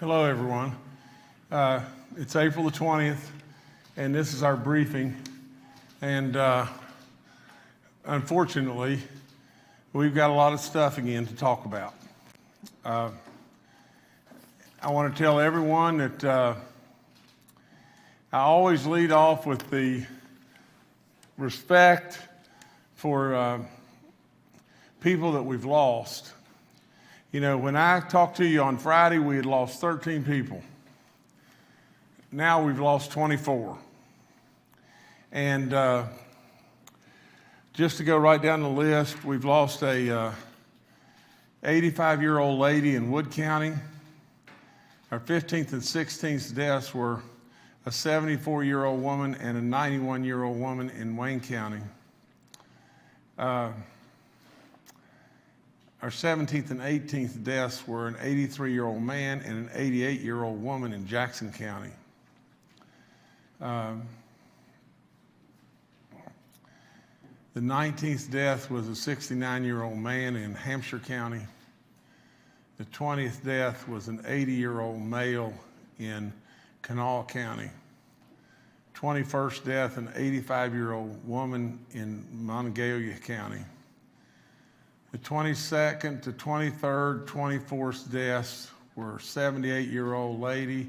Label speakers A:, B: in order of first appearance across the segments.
A: Hello, everyone. It's April the 20th, and this is our briefing. And unfortunately, we've got a lot of stuff again to talk about. I want to tell everyone that I always lead off with the respect for people that we've lost. You know, when I talked to you on Friday, we had lost 13 people. Now we've lost 24. And just to go right down the list, we've lost a 85-year-old lady in Wood County. Our 15th and 16th deaths were a 74-year-old woman and a 91-year-old woman in Wayne County. Our 17th and 18th deaths were an 83-year-old man and an 88-year-old woman in Jackson County. The 19th death was a 69-year-old man in Hampshire County. The 20th death was an 80-year-old male in Kanawha County. 21st death, an 85-year-old woman in Monongalia County. The 22nd to 23rd, 24th deaths were a 78-year-old lady,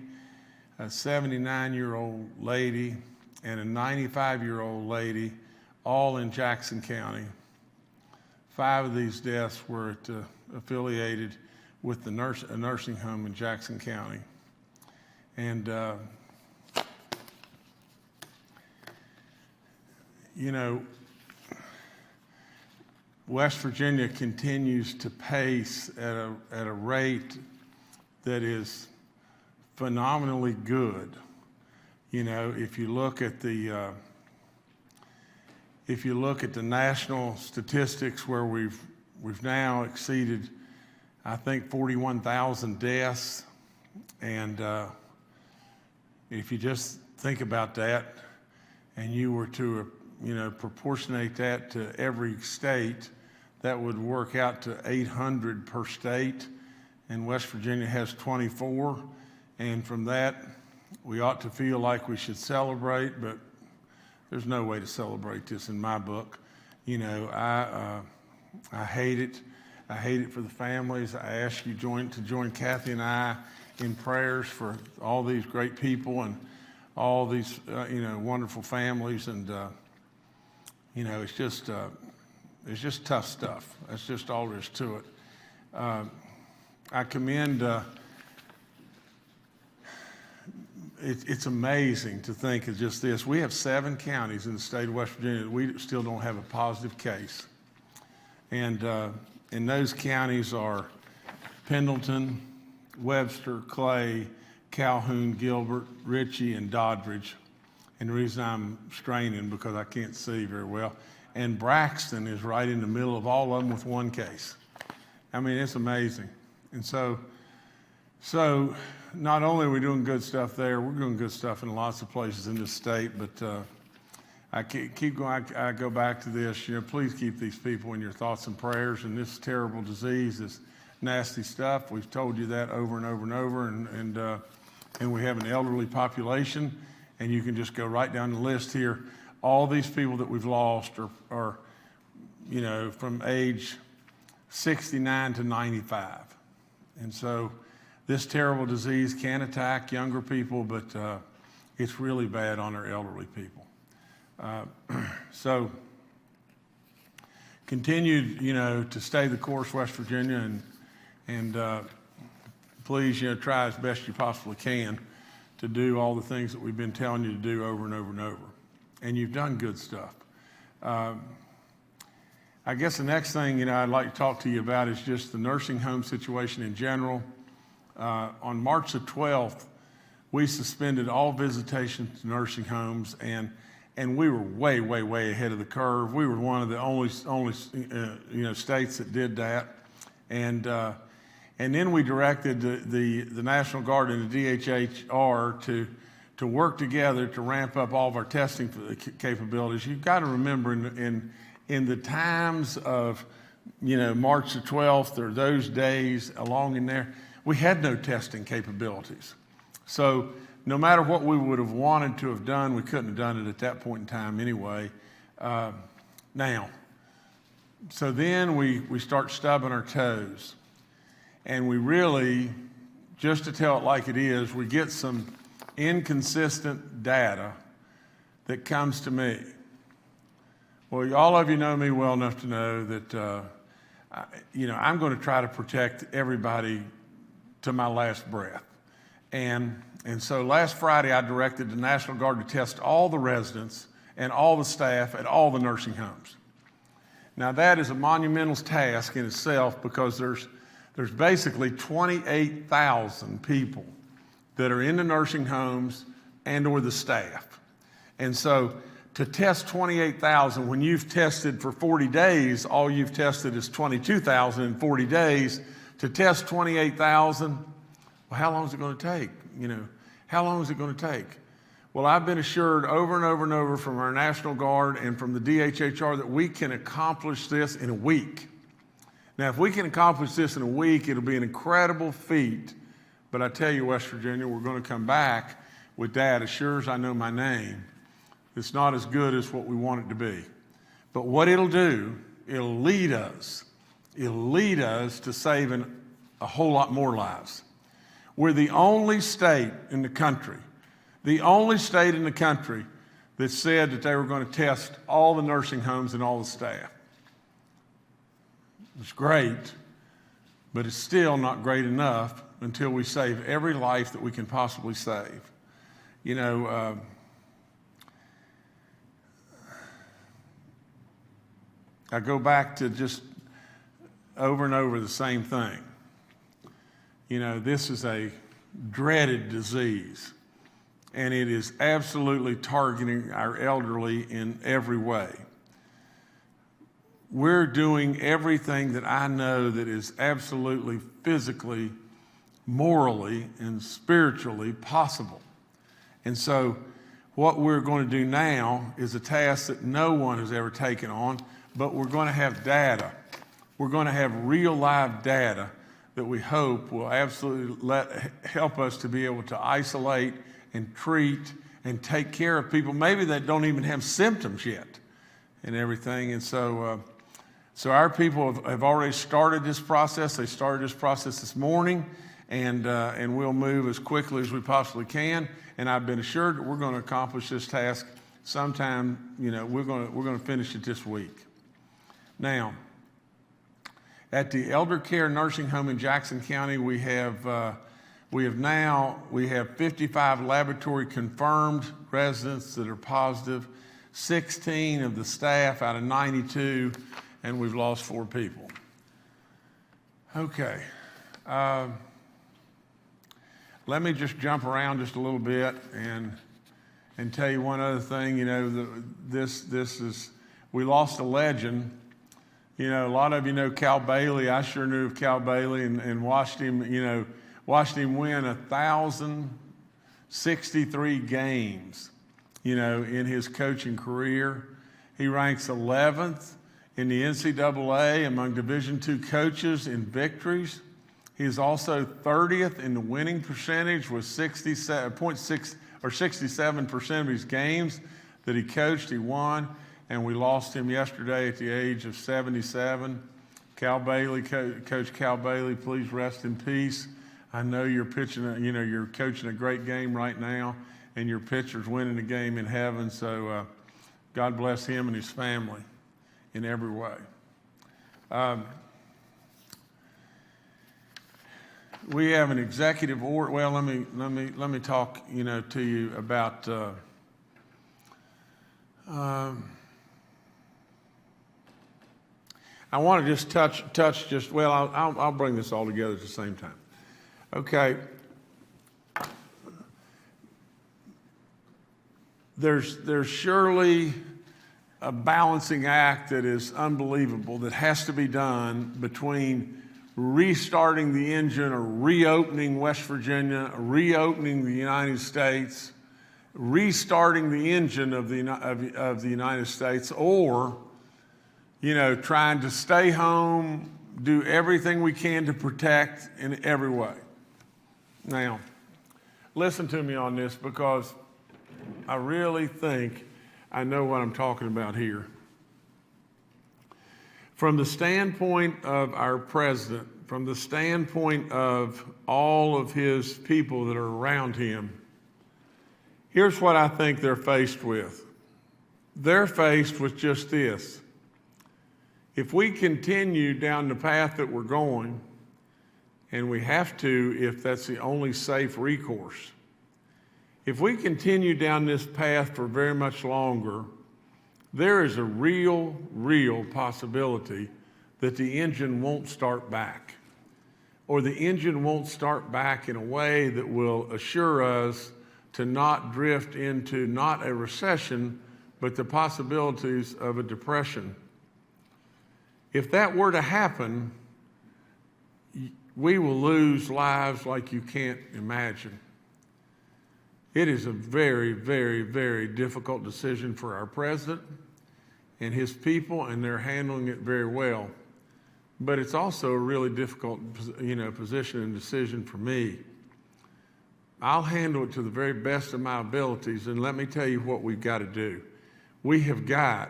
A: a 79-year-old lady, and a 95-year-old lady, all in Jackson County. 5 of these deaths were affiliated with a nursing home in Jackson County. And, you know, West Virginia continues to pace at a rate that is phenomenally good. You know, if you look at the national statistics, where we've now exceeded, I think, 41,000 deaths, and if you just think about that, and you were to proportionate that to every state, that would work out to 800 per state, and West Virginia has 24. And from that, we ought to feel like we should celebrate, but there's no way to celebrate this in my book. You know, I hate it. I hate it for the families. I ask you to join Kathy and I in prayers for all these great people and all these wonderful families, and it's just tough stuff. That's just all there is to it. I commend, it's amazing to think of just this. We have 7 counties in the state of West Virginia that we still don't have a positive case. And those counties are Pendleton, Webster, Clay, Calhoun, Gilbert, Ritchie, and Doddridge. And the reason I'm straining because I can't see very well. And Braxton is right in the middle of all of them with 1 case. I mean, it's amazing. And so not only are we doing good stuff there, we're doing good stuff in lots of places in this state, but I keep going. I go back to this. Please keep these people in your thoughts and prayers. And this terrible disease, this nasty stuff, we've told you that over and over and over. And we have an elderly population, and you can just go right down the list here. All these people that we've lost are from age 69 to 95. And so this terrible disease can attack younger people, but it's really bad on our elderly people. So continue, to stay the course, West Virginia, and please, try as best you possibly can to do all the things that we've been telling you to do over and over and over. And you've done good stuff. I guess the next thing, I'd like to talk to you about is just the nursing home situation in general. On March the 12th, we suspended all visitation to nursing homes, and we were way, way, way ahead of the curve. We were one of the only states that did that. And then we directed the National Guard and the DHHR to work together to ramp up all of our testing capabilities. You've got to remember in the times of, March the 12th or those days along in there, we had no testing capabilities. So no matter what we would have wanted to have done, we couldn't have done it at that point in time anyway. So then we start stubbing our toes. And we really, just to tell it like it is, we get some inconsistent data that comes to me. Well, all of you know me well enough to know that I'm going to try to protect everybody to my last breath. And so last Friday, I directed the National Guard to test all the residents and all the staff at all the nursing homes. Now, that is a monumental task in itself because there's basically 28,000 people that are in the nursing homes and or the staff. And so to test 28,000, when you've tested for 40 days, all you've tested is 22,000 in 40 days. To test 28,000, well, how long is it going to take? How long is it going to take? Well, I've been assured over and over and over from our National Guard and from the DHHR that we can accomplish this in a week. Now, if we can accomplish this in a week, it'll be an incredible feat. But I tell you, West Virginia, we're going to come back with data, as sure as I know my name. It's not as good as what we want it to be. But what it'll do, it'll lead us to saving a whole lot more lives. We're the only state in the country that said that they were going to test all the nursing homes and all the staff. It's great, but it's still not great enough until we save every life that we can possibly save. I go back to just over and over the same thing. This is a dreaded disease, and it is absolutely targeting our elderly in every way. We're doing everything that I know that is absolutely physically, morally, and spiritually possible. And so what we're going to do now is a task that no one has ever taken on, but we're going to have data. We're going to have real live data that we hope will absolutely help us to be able to isolate and treat and take care of people maybe that don't even have symptoms yet and everything. And so our people have already started this process. They started this process this morning, and we'll move as quickly as we possibly can. And I've been assured that we're going to accomplish this task sometime. We're going to finish it this week. Now, at the Elder Care Nursing Home in Jackson County, we have 55 laboratory confirmed residents that are positive, 16 of the staff out of 92, and we've lost 4 people. Okay. Let me just jump around just a little bit and tell you one other thing. We lost a legend. A lot of you know Cal Bailey. I sure knew of Cal Bailey and watched him win 1,063 games, in his coaching career. He ranks 11th in the NCAA among Division II coaches in victories. He is also 30th in the winning percentage with 67% of his games that he coached, he won. And we lost him yesterday at the age of 77. Cal Bailey, Coach Cal Bailey, please rest in peace. I know you're you're coaching a great game right now, and your pitcher's winning the game in heaven. So God bless him and his family in every way. We have an executive order. Well, let me talk, to you about. I want to just touch. I'll bring this all together at the same time. Okay. There's surely a balancing act that is unbelievable that has to be done between restarting the engine or reopening West Virginia, reopening the United States, restarting the engine of the United States, or trying to stay home, do everything we can to protect in every way. Now, listen to me on this, because I really think I know what I'm talking about here. From the standpoint of our president, from the standpoint of all of his people that are around him, here's what I think they're faced with. They're faced with just this. If we continue down the path that we're going, and we have to if that's the only safe recourse, if we continue down this path for very much longer, there is a real possibility that the engine won't start back, or the engine won't start back in a way that will assure us to not drift into not a recession, but the possibilities of a depression. If that were to happen, we will lose lives like you can't imagine. It is a very difficult decision for our president and his people, and they're handling it very well. But it's also a really difficult, position and decision for me. I'll handle it to the very best of my abilities, and let me tell you what we've got to do. We have got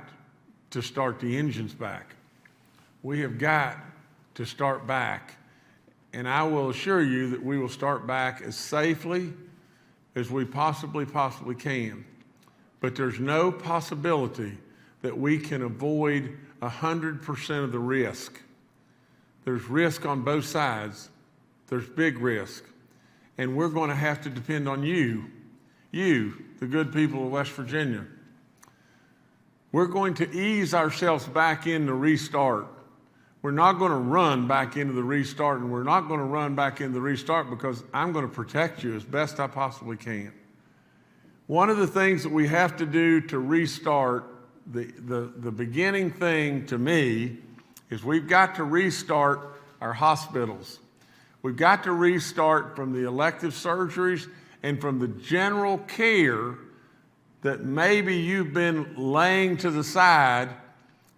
A: to start the engines back. We have got to start back, and I will assure you that we will start back as safely as we possibly can. But there's no possibility that we can avoid 100% of the risk. There's risk on both sides. There's big risk. And we're going to have to depend on you, the good people of West Virginia. We're going to ease ourselves back into restart. We're not going to run back into the restart, and we're not going to run back into the restart because I'm going to protect you as best I possibly can. One of the things that we have to do to restart, the beginning thing to me, is we've got to restart our hospitals. We've got to restart from the elective surgeries and from the general care that maybe you've been laying to the side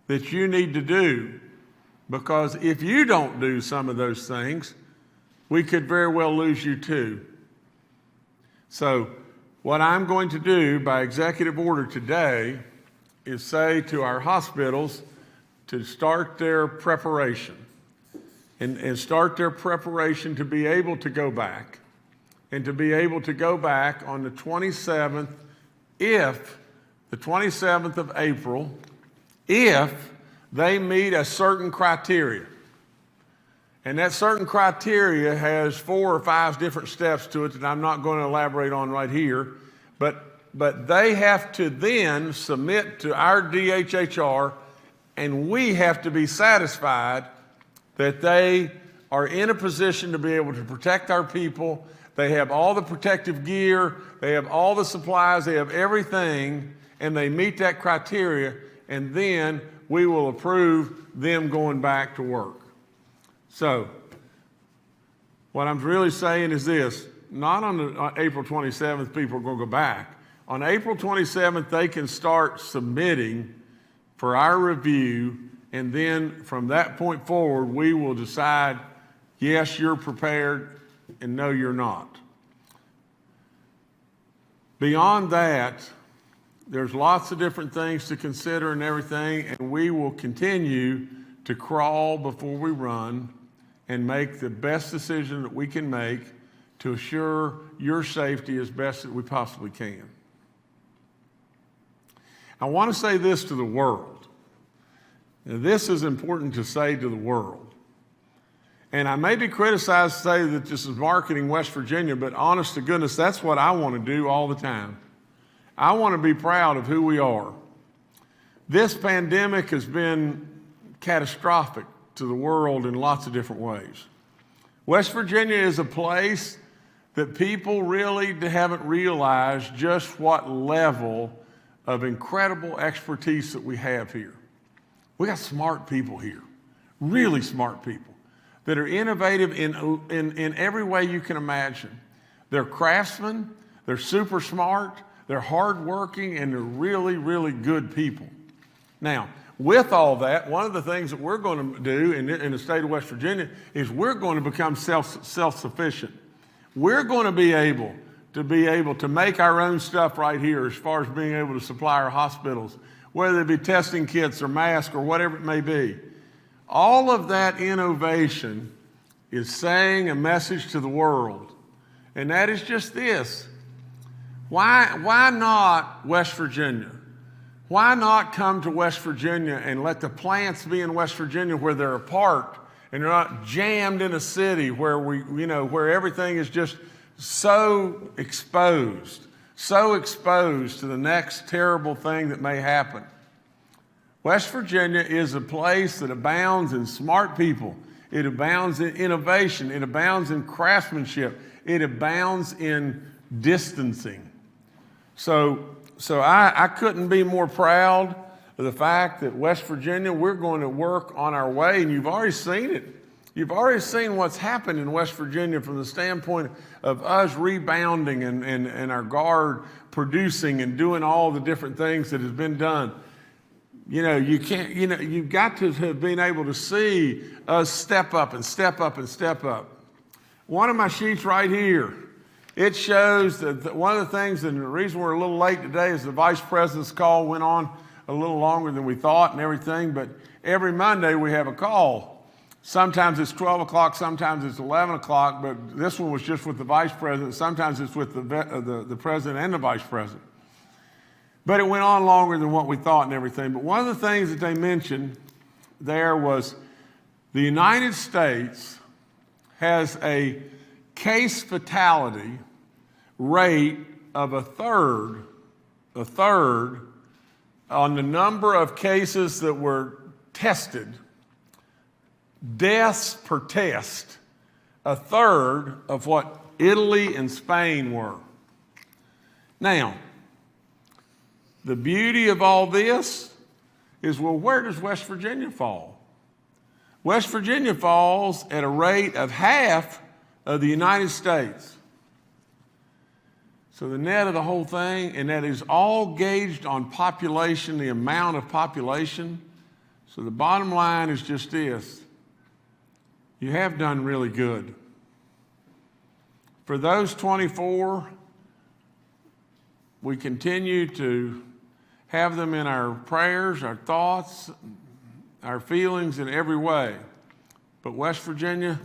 A: that you need to do. Because if you don't do some of those things, we could very well lose you too. So what I'm going to do by executive order today is say to our hospitals to start their preparation and start their preparation to be able to go back, and to be able to go back on the 27th, if the 27th of April, if they meet a certain criteria. And that certain criteria has 4 or 5 different steps to it that I'm not going to elaborate on right here. But they have to then submit to our DHHR, and we have to be satisfied that they are in a position to be able to protect our people. They have all the protective gear, they have all the supplies, they have everything, and they meet that criteria, and then we will approve them going back to work. So, what I'm really saying is this: not on April 27th, people are going to go back. On April 27th, they can start submitting for our review, and then from that point forward, we will decide, yes, you're prepared, and no, you're not. Beyond that, there's lots of different things to consider and everything, and we will continue to crawl before we run and make the best decision that we can make to assure your safety as best that we possibly can. I want to say this to the world. Now, this is important to say to the world. And I may be criticized to say that this is marketing West Virginia, but honest to goodness, that's what I want to do all the time. I want to be proud of who we are. This pandemic has been catastrophic to the world in lots of different ways. West Virginia is a place that people really haven't realized just what level of incredible expertise that we have here. We got smart people here, really smart people that are innovative in every way you can imagine. They're craftsmen, they're super smart, they're hardworking, and they're really good people. Now, with all that, one of the things that we're going to do in the state of West Virginia is we're going to become self-sufficient. we're going to be able to make our own stuff right here as far as being able to supply our hospitals, whether it be testing kits or masks or whatever it may be. All of that innovation is saying a message to the world, and that is just this. Why not West Virginia? Why not come to West Virginia and let the plants be in West Virginia where they're apart and they're not jammed in a city where where everything is just so exposed to the next terrible thing that may happen. West Virginia is a place that abounds in smart people. It abounds in innovation. It abounds in craftsmanship. It abounds in distancing. So I couldn't be more proud of the fact that West Virginia, we're going to work on our way, and you've already seen it. You've already seen what's happened in West Virginia from the standpoint of us rebounding and our guard producing and doing all the different things that has been done. You've got to have been able to see us step up and step up and step up. One of my sheets right here, it shows that one of the things, and the reason we're a little late today is the Vice President's call went on a little longer than we thought and everything, but every Monday we have a call. Sometimes it's 12 o'clock, sometimes it's 11 o'clock, but this one was just with the Vice President. Sometimes it's with the President and the Vice President. But it went on longer than what we thought and everything. But one of the things that they mentioned there was the United States has a case fatality rate of a third on the number of cases that were tested, deaths per test, a third of what Italy and Spain were. Now, the beauty of all this is, well, where does West Virginia fall? West Virginia falls at a rate of half of the United States. So the net of the whole thing, and that is all gauged on population, the amount of population. So the bottom line is just this. You have done really good. For those 24, we continue to have them in our prayers, our thoughts, our feelings in every way. But West Virginia,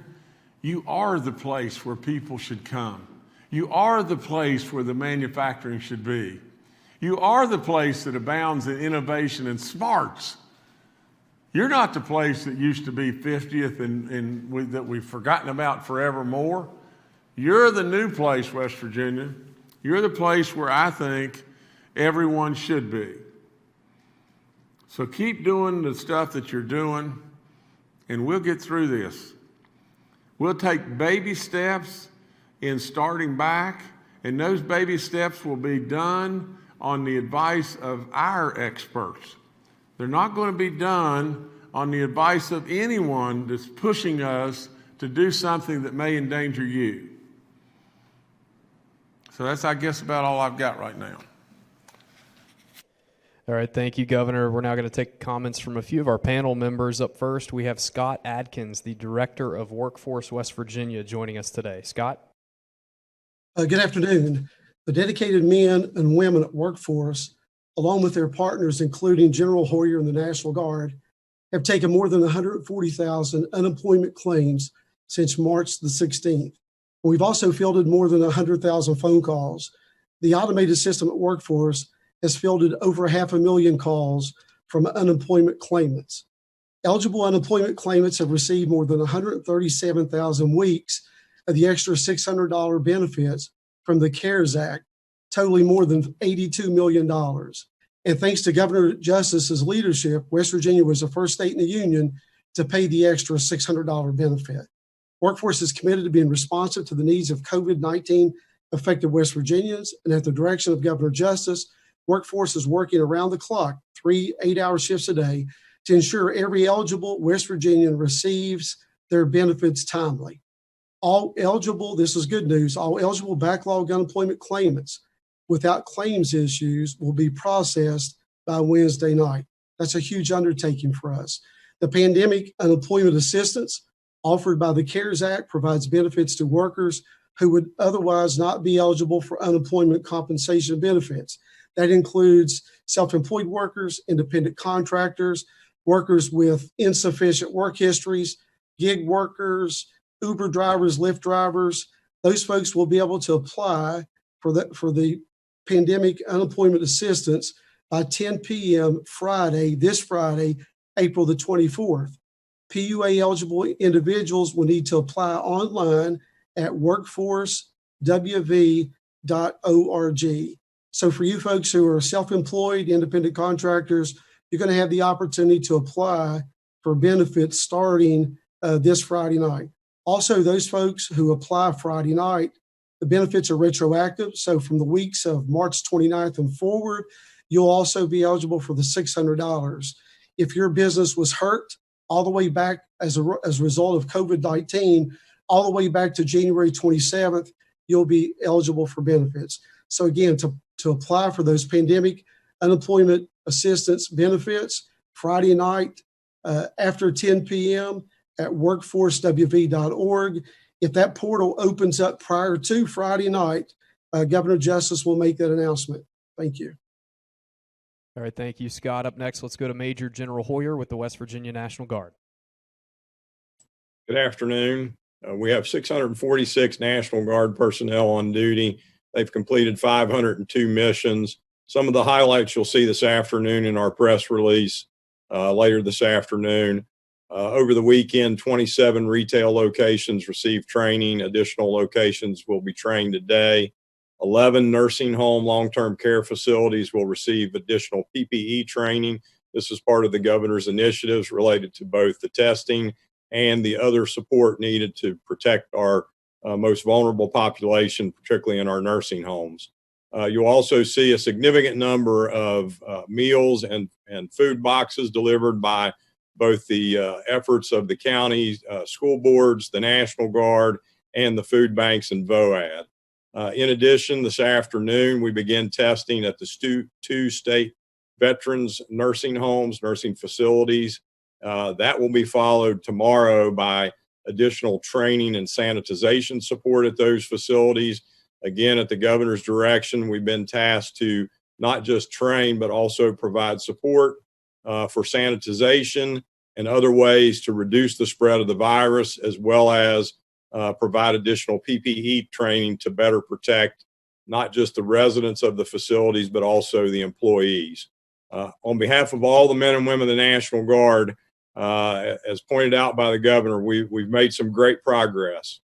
A: you are the place where people should come. You are the place where the manufacturing should be. You are the place that abounds in innovation and smarts. You're not the place that used to be 50th and that we've forgotten about forevermore. You're the new place, West Virginia. You're the place where I think everyone should be. So keep doing the stuff that you're doing, and we'll get through this. We'll take baby steps in starting back, and those baby steps will be done on the advice of our experts. They're not going to be done on the advice of anyone that's pushing us to do something that may endanger you. So that's, I guess, about all I've got right now.
B: All right, thank you, Governor. We're now going to take comments from a few of our panel members. Up first, we have Scott Adkins, the Director of Workforce West Virginia, joining us today. Scott?
C: Good afternoon. The dedicated men and women at Workforce, along with their partners, including General Hoyer and the National Guard, have taken more than 140,000 unemployment claims since March the 16th. We've also fielded more than 100,000 phone calls. The automated system at Workforce has fielded over 500,000 calls from unemployment claimants. Eligible unemployment claimants have received more than 137,000 weeks of the extra $600 benefits from the CARES Act, totaling more than $82 million. And thanks to Governor Justice's leadership, West Virginia was the first state in the union to pay the extra $600 benefit. Workforce is committed to being responsive to the needs of COVID-19 affected West Virginians, and at the direction of Governor Justice, Workforce is working around the clock, 3 8-hour shifts a day, to ensure every eligible West Virginian receives their benefits timely. All eligible, this is good news, all eligible backlog unemployment claimants without claims issues will be processed by Wednesday night. That's a huge undertaking for us. The pandemic unemployment assistance offered by the CARES Act provides benefits to workers who would otherwise not be eligible for unemployment compensation benefits. That includes self-employed workers, independent contractors, workers with insufficient work histories, gig workers, Uber drivers, Lyft drivers. Those folks will be able to apply for the pandemic unemployment assistance by 10 p.m. this Friday, April the 24th. PUA eligible individuals will need to apply online at workforce.wv.gov. So for you folks who are self-employed, independent contractors, you're going to have the opportunity to apply for benefits starting this Friday night. Also, those folks who apply Friday night, the benefits are retroactive. So from the weeks of March 29th and forward, you'll also be eligible for the $600. If your business was hurt all the way back as a result of COVID-19, all the way back to January 27th, you'll be eligible for benefits. So again, to apply for those pandemic unemployment assistance benefits, Friday night after 10 p.m. at workforcewv.org. If that portal opens up prior to Friday night, Governor Justice will make that announcement. Thank you.
B: All right, thank you, Scott. Up next, let's go to Major General Hoyer with the West Virginia National Guard.
D: Good afternoon. We have 646 National Guard personnel on duty. They've completed 502 missions. Some of the highlights you'll see this afternoon in our press release later this afternoon. Over the weekend, 27 retail locations received training. Additional locations will be trained today. 11 nursing home long-term care facilities will receive additional PPE training. This is part of the governor's initiatives related to both the testing and the other support needed to protect our most vulnerable population, particularly in our nursing homes. You'll also see a significant number of meals and food boxes delivered by both the efforts of the county, school boards, the National Guard, and the food banks and VOAD. In addition, this afternoon, we begin testing at the two state veterans nursing homes, nursing facilities. That will be followed tomorrow by additional training and sanitization support at those facilities. Again, at the governor's direction, we've been tasked to not just train, but also provide support for sanitization and other ways to reduce the spread of the virus, as well as provide additional PPE training to better protect not just the residents of the facilities, but also the employees. On behalf of all the men and women of the National Guard, as pointed out by the governor, we've made some great progress.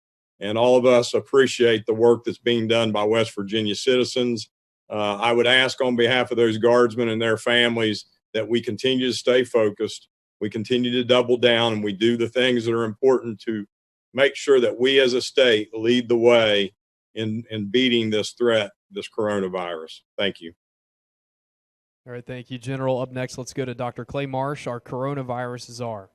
D: And all of us appreciate the work that's being done by West Virginia citizens. I would ask on behalf of those guardsmen and their families that we continue to stay focused, we continue to double down, and we do the things that are important to make sure that we as a state lead the way in beating this threat, this coronavirus. Thank you.
B: All right, thank you, General. Up next, let's go to Dr. Clay Marsh, our coronavirus czar.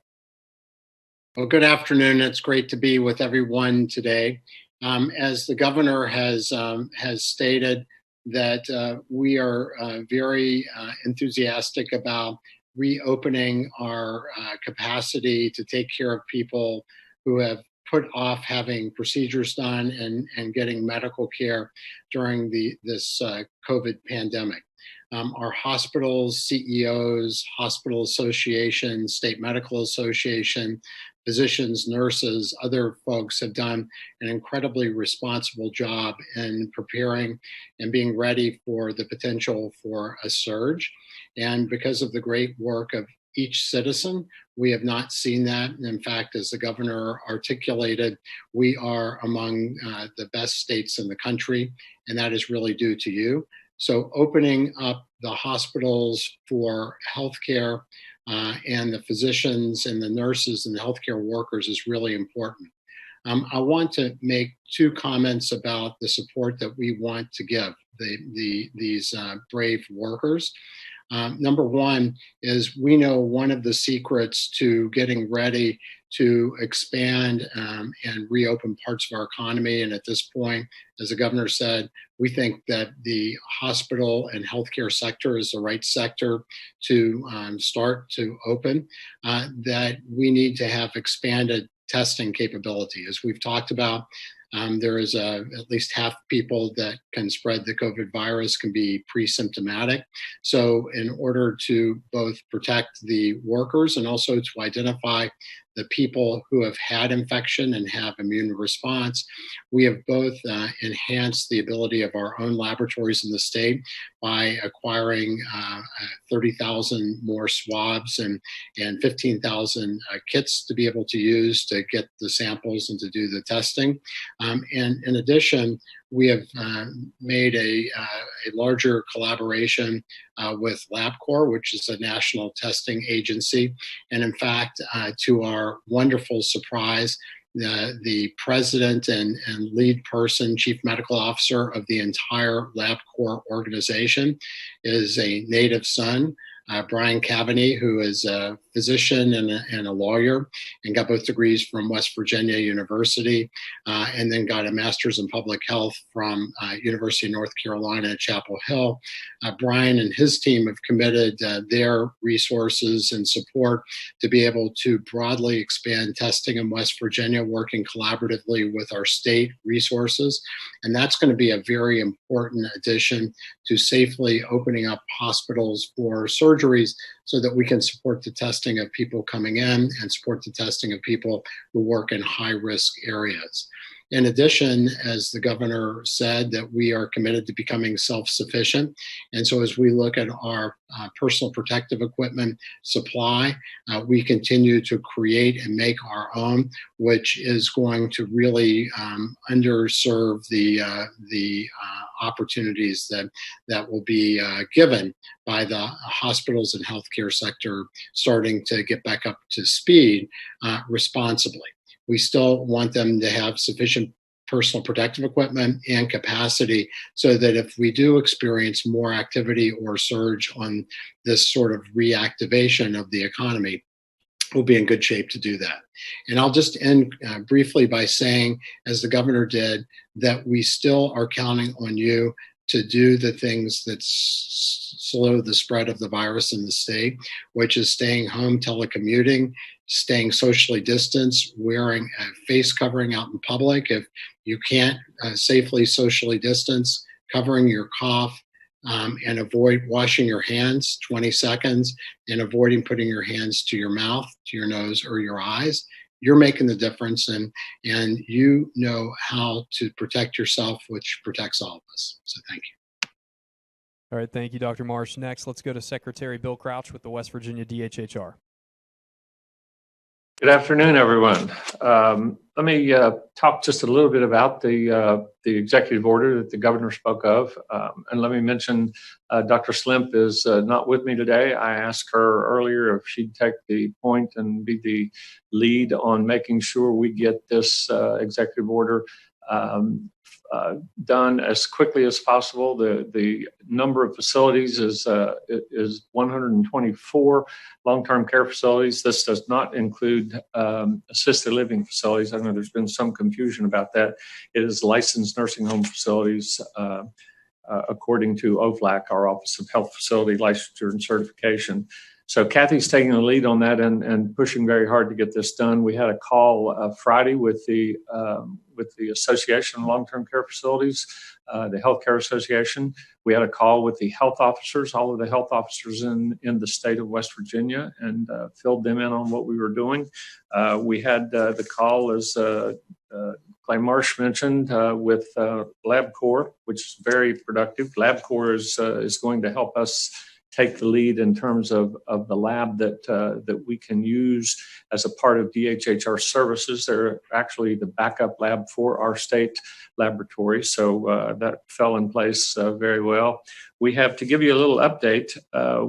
E: Well, good afternoon. It's great to be with everyone today. As the governor has stated, that we are very enthusiastic about reopening our capacity to take care of people who have put off having procedures done and getting medical care during this COVID pandemic. Our hospitals, CEOs, hospital association, state medical association, physicians, nurses, other folks have done an incredibly responsible job in preparing and being ready for the potential for a surge. And because of the great work of each citizen, we have not seen that. And in fact, as the governor articulated, we are among the best states in the country, and that is really due to you. So opening up the hospitals for healthcare and the physicians and the nurses and the healthcare workers is really important. I want to make two comments about the support that we want to give these brave workers. Number one is we know one of the secrets to getting ready to expand and reopen parts of our economy. And at this point, as the governor said, we think that the hospital and healthcare sector is the right sector to start to open, that we need to have expanded testing capability. As we've talked about, There is at least half people that can spread the COVID virus can be pre-symptomatic. So in order to both protect the workers and also to identify the people who have had infection and have immune response, we have both enhanced the ability of our own laboratories in the state by acquiring 30,000 more swabs and 15,000 kits to be able to use to get the samples and to do the testing. And in addition, we have made a larger collaboration with LabCorp, which is a national testing agency. And in fact, to our wonderful surprise, the president and lead person, chief medical officer of the entire LabCorp organization is a native son, Brian Cavaney, who is a physician and a lawyer, and got both degrees from West Virginia University, and then got a master's in public health from University of North Carolina at Chapel Hill. Brian and his team have committed their resources and support to be able to broadly expand testing in West Virginia, working collaboratively with our state resources. And that's going to be a very important addition to safely opening up hospitals for surgeries so that we can support the testing of people coming in and support the testing of people who work in high-risk areas. In addition, as the governor said, that we are committed to becoming self-sufficient. And so as we look at our personal protective equipment supply, we continue to create and make our own, which is going to really underserve the opportunities that will be given by the hospitals and healthcare sector starting to get back up to speed responsibly. We still want them to have sufficient personal protective equipment and capacity so that if we do experience more activity or surge on this sort of reactivation of the economy, we'll be in good shape to do that. And I'll just end briefly by saying, as the governor did, that we still are counting on you to do the things that slow the spread of the virus in the state, which is staying home, telecommuting, staying socially distanced, wearing a face covering out in public. If you can't safely socially distance, covering your cough, and avoid washing your hands 20 seconds and avoiding putting your hands to your mouth, to your nose, or your eyes. You're making the difference, and you know how to protect yourself, which protects all of us. So thank you.
B: All right, thank you, Dr. Marsh. Next, let's go to Secretary Bill Crouch with the West Virginia DHHR.
F: Good afternoon, everyone. Let me talk just a little bit about the executive order that the governor spoke of. And let me mention Dr. Slimp is not with me today. I asked her earlier if she'd take the point and be the lead on making sure we get this executive order done as quickly as possible. The number of facilities is 124 long-term care facilities. This does not include assisted living facilities. I know there's been some confusion about that. It is licensed nursing home facilities according to OFLAC, our Office of Health Facility Licensure and Certification. So Kathy's taking the lead on that and pushing very hard to get this done. We had a call Friday with the Association of Long-Term Care Facilities, the Healthcare Association. We had a call with the health officers, all of the health officers in the state of West Virginia, and filled them in on what we were doing. We had the call, as Clay Marsh mentioned, with LabCorp, which is very productive. LabCorp is going to help us take the lead in terms of the lab that we can use as a part of DHHR services. They're actually the backup lab for our state laboratory, so that fell in place very well. We have, to give you a little update,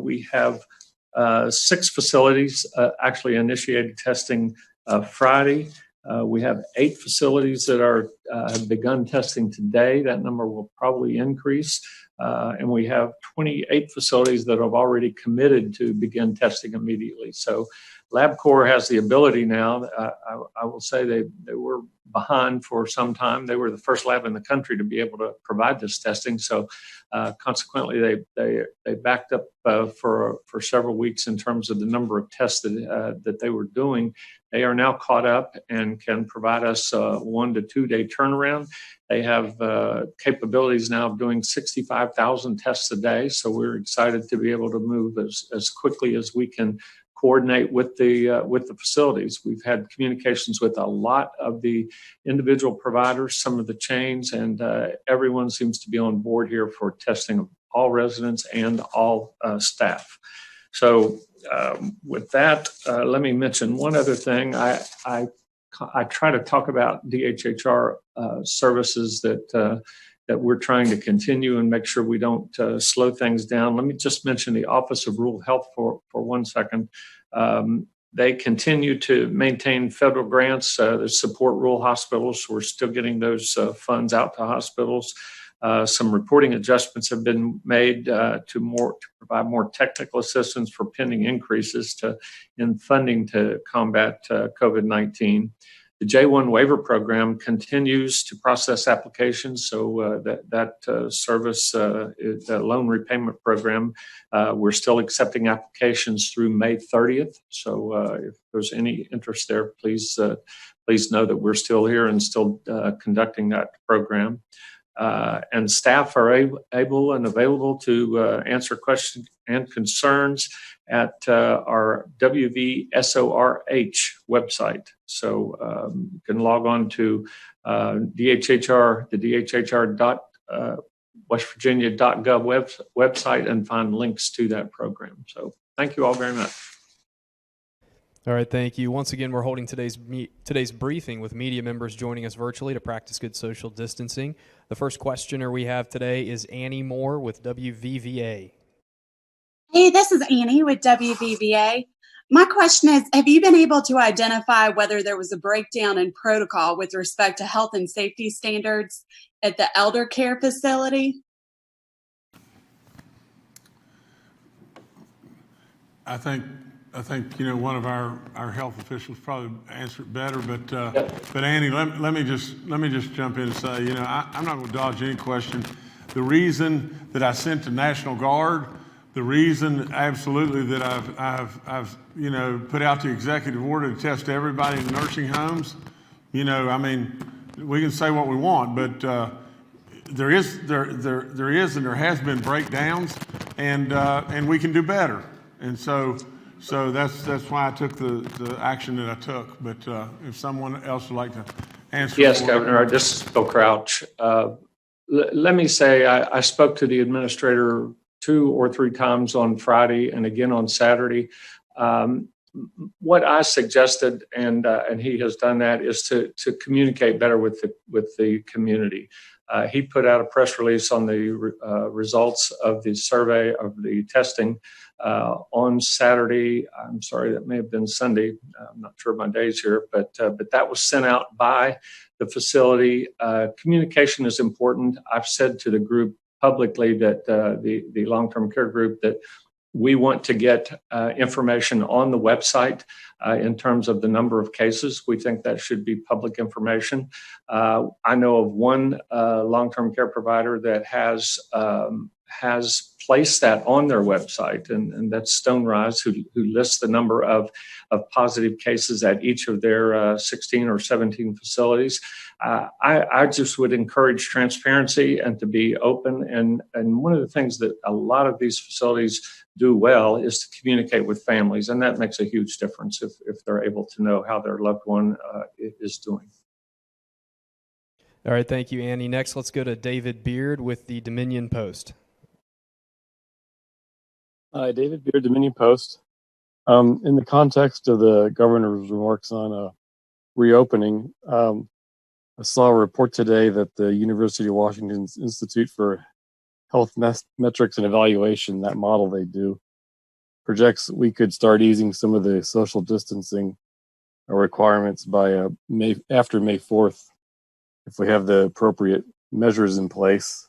F: we have 6 facilities actually initiated testing Friday. We have 8 facilities that have begun testing today. That number will probably increase. And we have 28 facilities that have already committed to begin testing immediately. So LabCorp has the ability now. I will say they were behind for some time. They were the first lab in the country to be able to provide this testing. So consequently, they backed up for several weeks in terms of the number of tests that they were doing. They are now caught up and can provide us 1 to 2 day turnaround. They have capabilities now of doing 65,000 tests a day. So we're excited to be able to move as quickly as we can coordinate with the facilities. We've had communications with a lot of the individual providers, some of the chains, and everyone seems to be on board here for testing of all residents and all staff. So with that, let me mention one other thing. I try to talk about DHHR services that we're trying to continue and make sure we don't slow things down. Let me just mention the Office of Rural Health for 1 second. They continue to maintain federal grants that support rural hospitals. We're still getting those funds out to hospitals. Some reporting adjustments have been made to provide more technical assistance for pending increases in funding to combat COVID-19. The J1 waiver program continues to process applications, so that service, the loan repayment program, we're still accepting applications through May 30th. So if there's any interest there, please know that we're still here and still conducting that program. And staff are able and available to answer questions and concerns at our WVSORH website. So you can log on to DHHR, the DHHR.wv.gov website and find links to that program. So thank you all very much.
B: All right, thank you. Once again, we're holding today's briefing with media members joining us virtually to practice good social distancing. The first questioner we have today is Annie Moore with WVVA.
G: Hey, this is Annie with WVVA. My question is, have you been able to identify whether there was a breakdown in protocol with respect to health and safety standards at the elder care facility?
A: I think one of our health officials probably answer it better, but Annie, let me just jump in and say, I'm not going to dodge any question. The reason that I sent the National Guard, the reason absolutely that I've put out the executive order to test everybody in nursing homes, we can say what we want, but there is and there has been breakdowns, and we can do better, and so that's why I took the action that I took. But if someone else would like to answer.
F: Yes, Governor, this is Bill Crouch. Let me say I spoke to the administrator 2 or 3 times on Friday and again on Saturday. What I suggested, and he has done that, is to communicate better with the community. He put out a press release on the results of the survey of the testing on Saturday. I'm sorry, that may have been Sunday. I'm not sure of my days here, but that was sent out by the facility. Communication is important. I've said to the group publicly that the long-term care group that we want to get information on the website in terms of the number of cases. We think that should be public information. I know of one long-term care provider that has placed that on their website, and that's Stonerise, who lists the number of positive cases at each of their 16 or 17 facilities. I just would encourage transparency and to be open. And one of the things that a lot of these facilities do well is to communicate with families, and that makes a huge difference if they're able to know how their loved one is doing.
B: All right, thank you, Annie. Next, let's go to David Beard with the Dominion Post.
H: Hi, David Beard, Dominion Post. In the context of the governor's remarks on reopening, I saw a report today that the University of Washington's Institute for Health Metrics and Evaluation, that model they do, projects we could start easing some of the social distancing requirements by after May 4th, if we have the appropriate measures in place.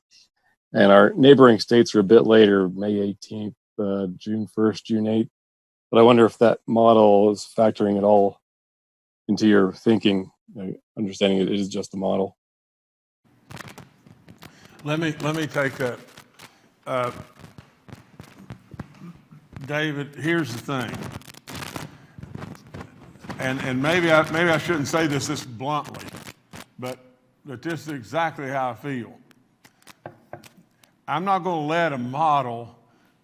H: And our neighboring states are a bit later, May 18th, June 1st, June 8th. But I wonder if that model is factoring at all into your thinking understanding it is just a model.
A: Let me take that. David, here's the thing, and maybe I shouldn't say this bluntly, but this is exactly how I feel. I'm not going to let a model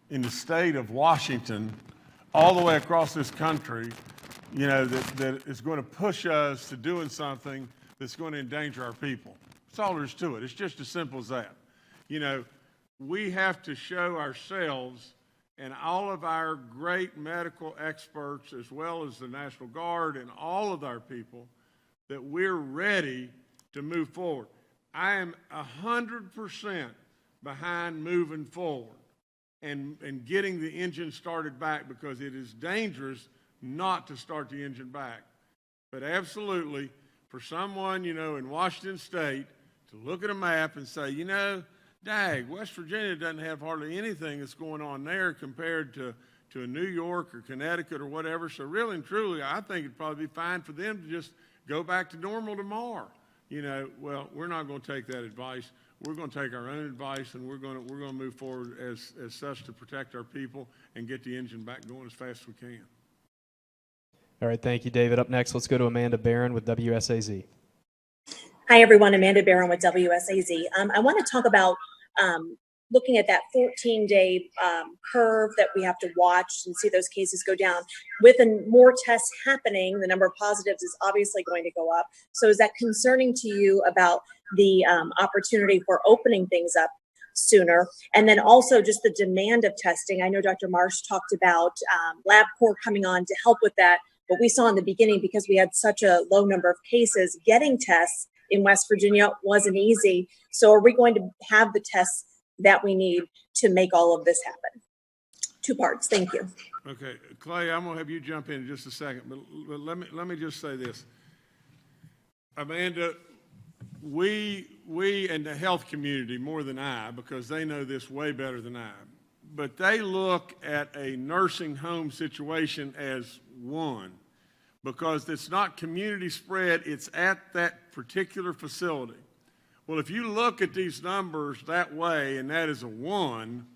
A: in the state of Washington all the way across this country, that is going to push us to doing something that's going to endanger our people. That's all there is to it. It's just as simple as that. We have to show ourselves and all of our great medical experts, as well as the National Guard and all of our people, that we're ready to move forward. I am 100% behind moving forward and getting the engine started back, because it is dangerous not to start the engine back. But absolutely, for someone, in Washington State to look at a map and say, dag, West Virginia doesn't have hardly anything that's going on there compared to a New York or Connecticut or whatever. So really and truly, I think it'd probably be fine for them to just go back to normal tomorrow. Well, we're not going to take that advice. We're going to take our own advice, and we're going to move forward as such to protect our people and get the engine back going as fast as we can.
B: All right, thank you, David. Up next, let's go to Amanda Barron with WSAZ.
I: Hi, everyone. Amanda Barron with WSAZ. I want to talk about looking at that 14-day curve that we have to watch and see those cases go down. With more tests happening, the number of positives is obviously going to go up. So is that concerning to you about the opportunity for opening things up sooner? And then also just the demand of testing. I know Dr. Marsh talked about LabCorp coming on to help with that, but we saw in the beginning, because we had such a low number of cases, getting tests in West Virginia wasn't easy. So are we going to have the tests that we need to make all of this happen? Two parts. Thank you.
A: Okay, Clay, I'm going to have you jump in just a second, but let me just say this. Amanda, we and the health community, more than I, because they know this way better than I, but they look at a nursing home situation as one, because it's not community spread, it's at that particular facility. Well, if you look at these numbers that way, and that is a one,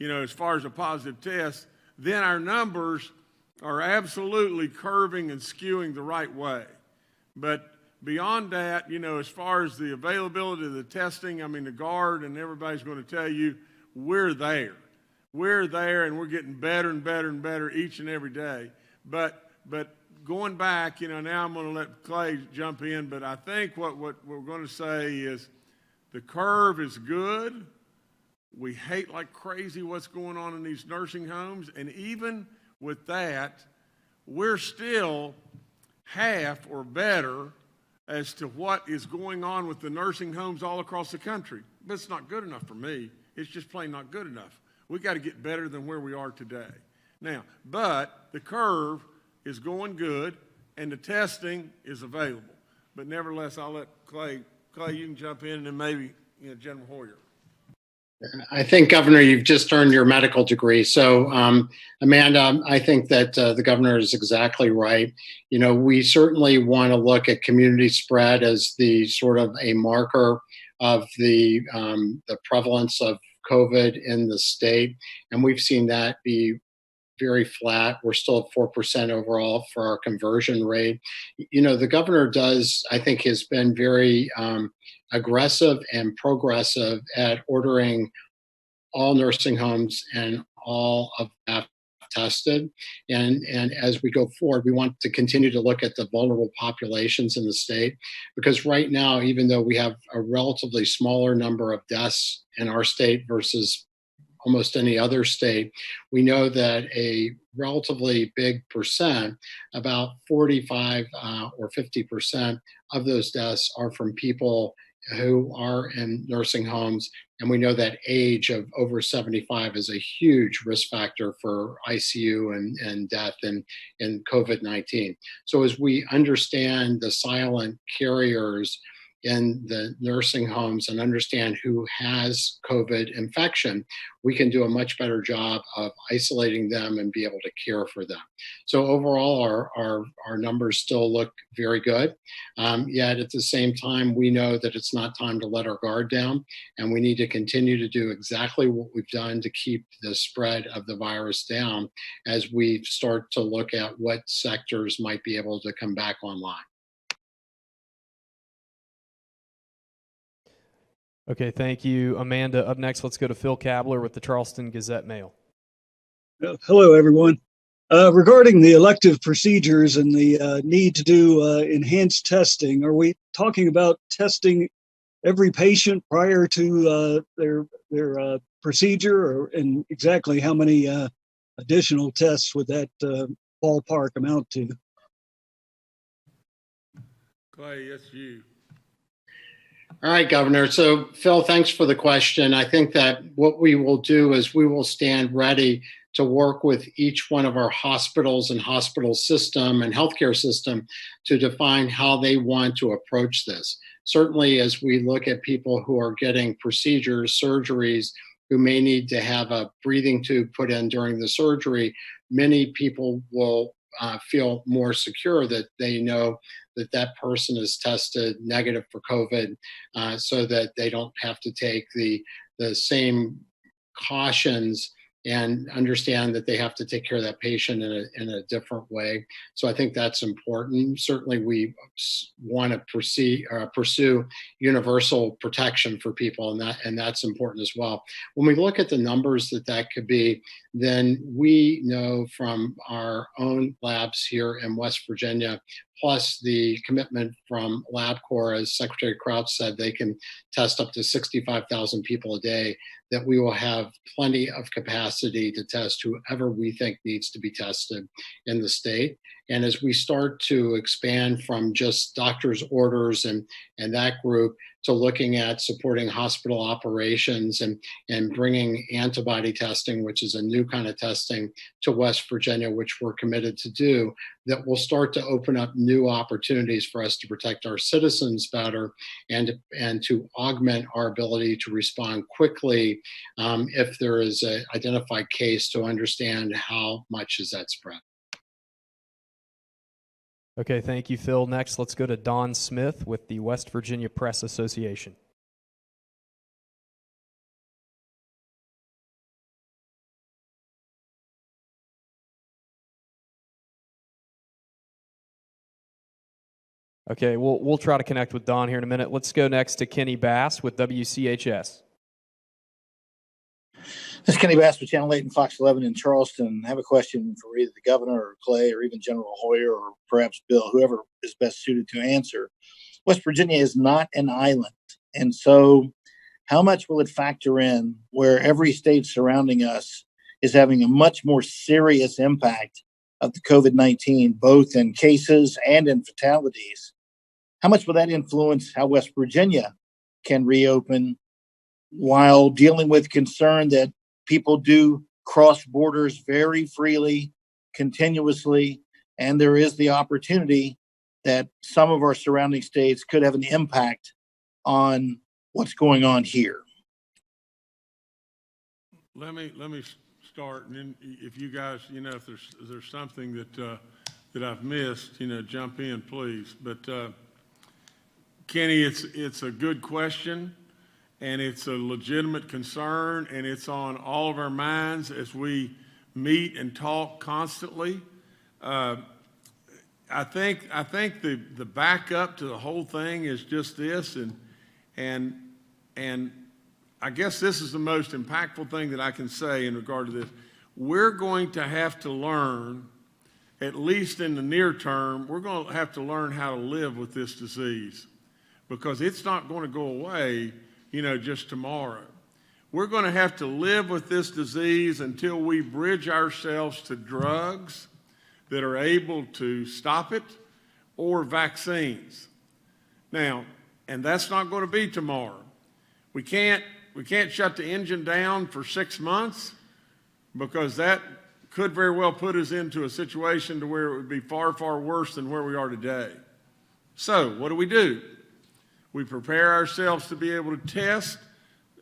A: as far as a positive test, then our numbers are absolutely curving and skewing the right way. But beyond that, as far as the availability of the testing, the Guard and everybody's going to tell you, we're there. We're there, and we're getting better and better and better each and every day. But going back, now I'm going to let Clay jump in, but I think what we're going to say is the curve is good. We hate like crazy what's going on in these nursing homes, and even with that, we're still half or better as to what is going on with the nursing homes all across the country. But it's not good enough for me. It's just plain not good enough. We got to get better than where we are today. Now, but the curve is going good, and the testing is available. But nevertheless, I'll let Clay, you can jump in, and then maybe General Hoyer.
E: I think, Governor, you've just earned your medical degree. So, Amanda, I think that the governor is exactly right. We certainly want to look at community spread as the sort of a marker of the prevalence of COVID in the state, and we've seen that be very flat. We're still at 4% overall for our conversion rate. The governor I think, has been very aggressive and progressive at ordering all nursing homes and all of that tested. And as we go forward, we want to continue to look at the vulnerable populations in the state, because right now, even though we have a relatively smaller number of deaths in our state versus almost any other state, we know that a relatively big percent, about 45 or 50% of those deaths are from people who are in nursing homes. And we know that age of over 75 is a huge risk factor for ICU and death in COVID-19. So as we understand the silent carriers in the nursing homes and understand who has COVID infection, we can do a much better job of isolating them and be able to care for them. So overall, our numbers still look very good. Yet at the same time, we know that it's not time to let our guard down, and we need to continue to do exactly what we've done to keep the spread of the virus down as we start to look at what sectors might be able to come back online.
B: Okay, thank you, Amanda. Up next, let's go to Phil Kabler with the Charleston Gazette-Mail.
J: Hello, everyone. Regarding the elective procedures and the need to do enhanced testing, are we talking about testing every patient prior to their procedure, and exactly how many additional tests would that ballpark amount to?
A: Clay, that's you.
E: All right, Governor. So, Phil, thanks for the question. I think that what we will do is we will stand ready to work with each one of our hospitals and hospital system and healthcare system to define how they want to approach this. Certainly, as we look at people who are getting procedures, surgeries, who may need to have a breathing tube put in during the surgery, many people will feel more secure that they know that that person is tested negative for COVID, so that they don't have to take the same cautions and understand that they have to take care of that patient in a different way. So I think that's important. Certainly we want to pursue universal protection for people, and that's important as well. When we look at the numbers that could be, then we know from our own labs here in West Virginia, plus the commitment from LabCorp, as Secretary Crouch said, they can test up to 65,000 people a day, that we will have plenty of capacity to test whoever we think needs to be tested in the state. And as we start to expand from just doctors' orders and that group to looking at supporting hospital operations and bringing antibody testing, which is a new kind of testing, to West Virginia, which we're committed to do, that will start to open up new opportunities for us to protect our citizens better and to augment our ability to respond quickly if there is an identified case, to understand how much is that spread.
B: Okay, thank you, Phil. Next, let's go to Don Smith with the West Virginia Press Association. Okay, we'll try to connect with Don here in a minute. Let's go next to Kenny Bass with WCHS.
K: This is Kenny Bass with Channel 8 and Fox 11 in Charleston. I have a question for either the governor or Clay or even General Hoyer or perhaps Bill, whoever is best suited to answer. West Virginia is not an island. And so how much will it factor in where every state surrounding us is having a much more serious impact of the COVID-19, both in cases and in fatalities? How much will that influence how West Virginia can reopen while dealing with concern that people do cross borders very freely, continuously, and there is the opportunity that some of our surrounding states could have an impact on what's going on here?
A: Let me start, and then if you guys, if there's something that I've missed, jump in, please. But Kenny, it's a good question. And it's a legitimate concern, and it's on all of our minds as we meet and talk constantly. I think the backup to the whole thing is just this, and I guess this is the most impactful thing that I can say in regard to this. We're going to have to learn, at least in the near term, we're going to have to learn how to live with this disease, because it's not going to go away just tomorrow. We're going to have to live with this disease until we bridge ourselves to drugs that are able to stop it or vaccines. Now, and that's not going to be tomorrow. We can't shut the engine down for 6 months, because that could very well put us into a situation to where it would be far, far worse than where we are today. So what do? We prepare ourselves to be able to test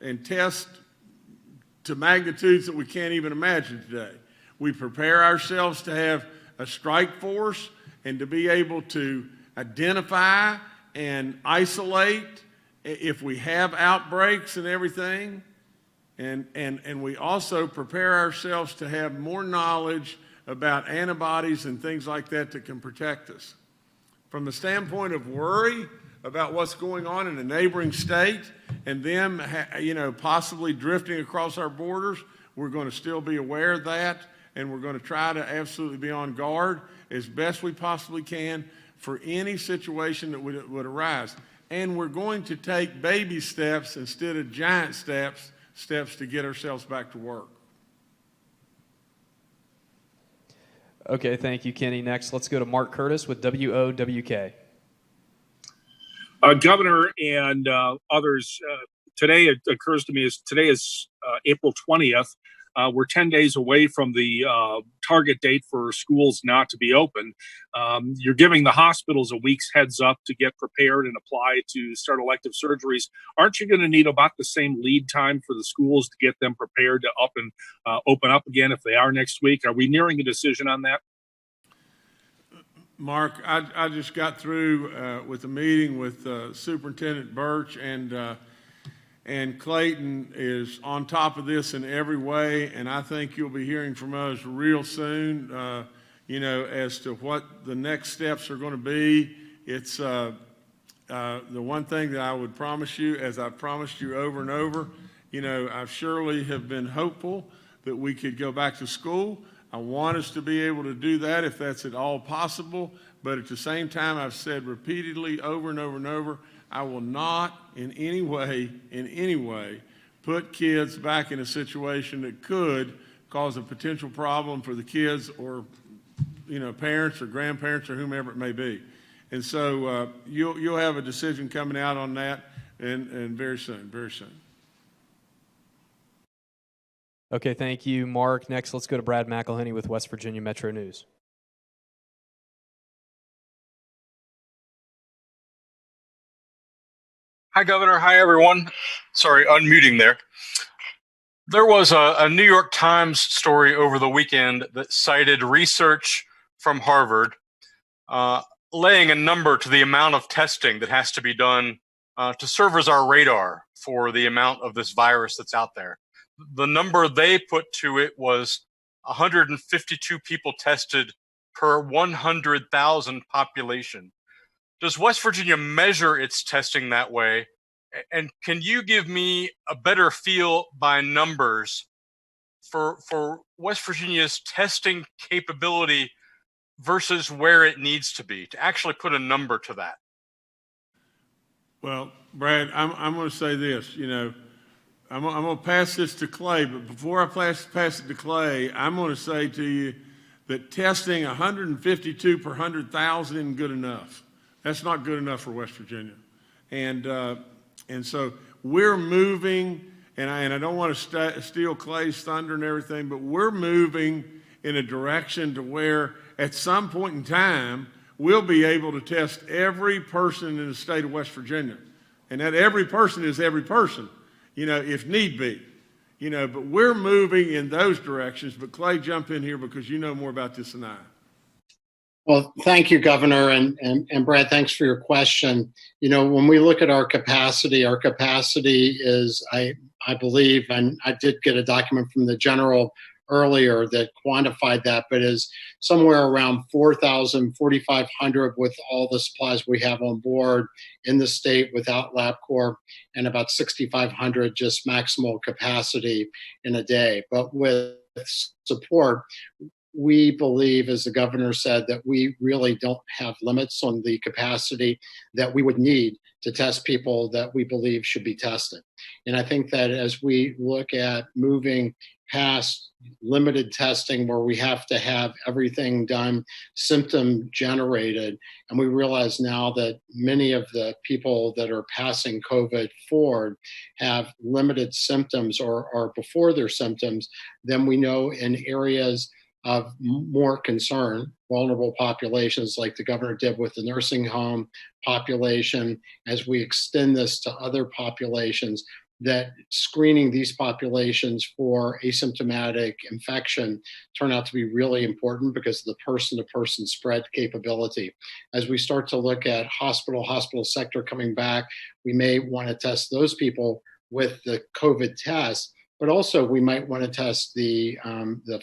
A: and test to magnitudes that we can't even imagine today. We prepare ourselves to have a strike force and to be able to identify and isolate if we have outbreaks and everything. And we also prepare ourselves to have more knowledge about antibodies and things like that that can protect us. From the standpoint of worry about what's going on in a neighboring state and them, possibly drifting across our borders, we're going to still be aware of that, and we're going to try to absolutely be on guard as best we possibly can for any situation that would arise. And we're going to take baby steps instead of giant steps to get ourselves back to work.
B: Okay, thank you, Kenny. Next, let's go to Mark Curtis with WOWK.
L: Governor and others, today it occurs to me is today is April 20th. We're 10 days away from the target date for schools not to be open. You're giving the hospitals a week's heads up to get prepared and apply to start elective surgeries. Aren't you going to need about the same lead time for the schools to get them prepared to open up again if they are next week? Are we nearing a decision on that?
A: Mark, I just got through with a meeting with Superintendent Birch, and Clayton is on top of this in every way, and I think you'll be hearing from us real soon, as to what the next steps are going to be. It's the one thing that I would promise you, as I've promised you over and over, I surely have been hopeful that we could go back to school. I want us to be able to do that if that's at all possible, but at the same time, I've said repeatedly over and over and over, I will not in any way, put kids back in a situation that could cause a potential problem for the kids or, parents or grandparents or whomever it may be. And so you'll have a decision coming out on that and very soon, very soon.
B: Okay, thank you, Mark. Next, let's go to Brad McElhenney with West Virginia Metro News.
M: Hi, Governor. Hi, everyone. Sorry, unmuting there. There was a New York Times story over the weekend that cited research from Harvard laying a number to the amount of testing that has to be done to serve as our radar for the amount of this virus that's out there. The number they put to it was 152 people tested per 100,000 population. Does West Virginia measure its testing that way? And can you give me a better feel by numbers for West Virginia's testing capability versus where it needs to be, to actually put a number to that?
A: Well, Brad, I'm going to say this, I'm going to pass this to Clay, but before I pass it to Clay, I'm going to say to you that testing 152 per 100,000 isn't good enough. That's not good enough for West Virginia. And so we're moving, and I don't want to steal Clay's thunder and everything, but we're moving in a direction to where at some point in time, we'll be able to test every person in the state of West Virginia. And that every person is every person, if need be. But we're moving in those directions. But Clay, jump in here because you know more about this than I.
E: Well, thank you, Governor, and Brad, thanks for your question. When we look at our capacity is, I believe, and I did get a document from the general earlier that quantified that, but is somewhere around 4,000, 4,500 with all the supplies we have on board in the state without LabCorp, and about 6,500 just maximal capacity in a day. But with support, we believe, as the governor said, that we really don't have limits on the capacity that we would need to test people that we believe should be tested. And I think that as we look at moving past limited testing where we have to have everything done symptom generated, and we realize now that many of the people that are passing COVID forward have limited symptoms or before their symptoms, then we know in areas of more concern, vulnerable populations like the governor did with the nursing home population, as we extend this to other populations, that screening these populations for asymptomatic infection turn out to be really important because of the person-to-person spread capability. As we start to look at hospital sector coming back, we may want to test those people with the COVID test, but also we might want to test the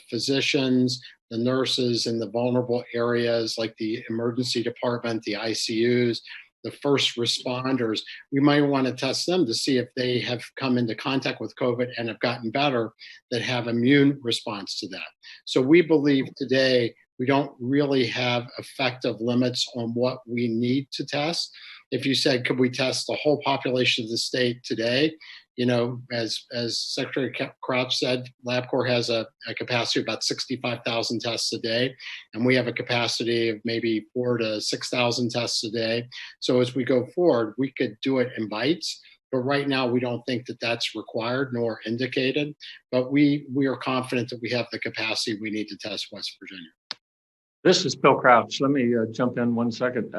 E: physicians, the nurses in the vulnerable areas like the emergency department, the ICUs, the first responders. We might want to test them to see if they have come into contact with COVID and have gotten better, that have immune response to that. So we believe today we don't really have effective limits on what we need to test. If you said, could we test the whole population of the state today? You know, as Secretary Crouch said, LabCorp has a capacity of about 65,000 tests a day, and we have a capacity of maybe 4,000 to 6,000 tests a day. So as we go forward, we could do it in bites, but right now we don't think that that's required nor indicated. But we are confident that we have the capacity we need to test West Virginia.
F: This is Bill Crouch. Let me jump in 1 second.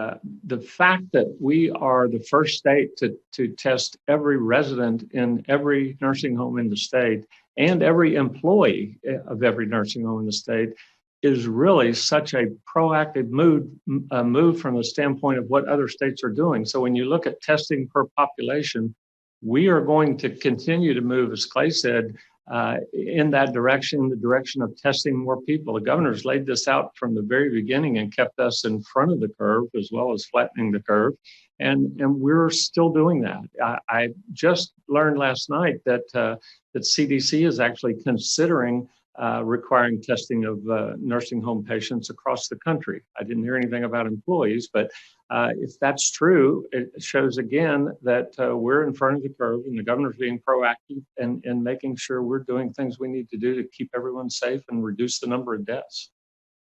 F: The fact that we are the first state to test every resident in every nursing home in the state and every employee of every nursing home in the state is really such a proactive move from the standpoint of what other states are doing. So when you look at testing per population, we are going to continue to move, as Clay said, in that direction, the direction of testing more people. The governor's laid this out from the very beginning and kept us in front of the curve as well as flattening the curve. And we're still doing that. I just learned last night that CDC is actually considering requiring testing of nursing home patients across the country. I didn't hear anything about employees, but if that's true, it shows again that we're in front of the curve and the governor's being proactive and making sure we're doing things we need to do to keep everyone safe and reduce the number of deaths.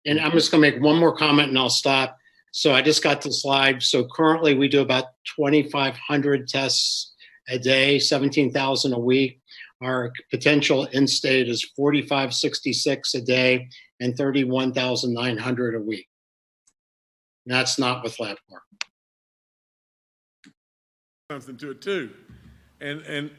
E: And I'm just going to make one more comment and I'll stop. So I just got the slide. So currently we do about 2,500 tests a day, 17,000 a week. Our potential in state is 4,566 a day and 31,900 a week. And that's not with LabCorp.
A: Something to it too. And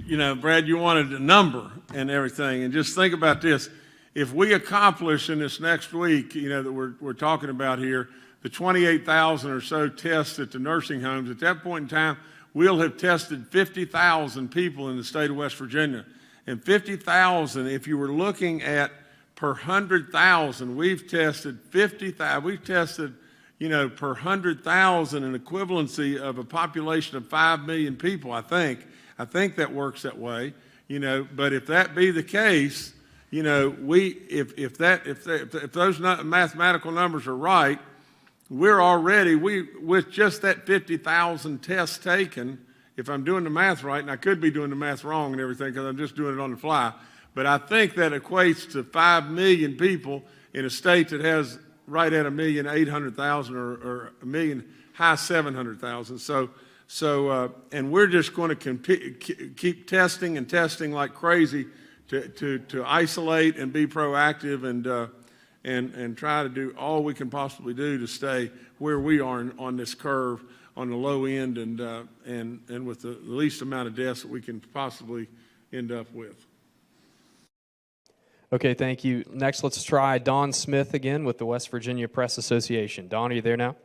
A: you know, Brad, you wanted a number and everything. And just think about this. If we accomplish in this next week, you know, that we're talking about here, the 28,000 or so tests at the nursing homes, at that point in time, we'll have tested 50,000 people in the state of West Virginia. And 50,000, if you were looking at per 100,000, we've tested 50,000. We've tested, you know, per 100,000 an equivalency of a population of 5 million people, I think. I think that works that way, you know. But if that be the case, you know, if those mathematical numbers are right, we're already, with just that 50,000 tests taken, if I'm doing the math right, and I could be doing the math wrong and everything because I'm just doing it on the fly, but I think that equates to 5 million people in a state that has right at 1,800,000 or a million, high 700,000. So, and we're just going to keep testing and testing like crazy to isolate and be proactive and try to do all we can possibly do to stay where we are on this curve on the low end and with the least amount of deaths that we can possibly end up with.
B: Okay, thank you. Next, let's try Don Smith again with the West Virginia Press Association. Don, are you there now?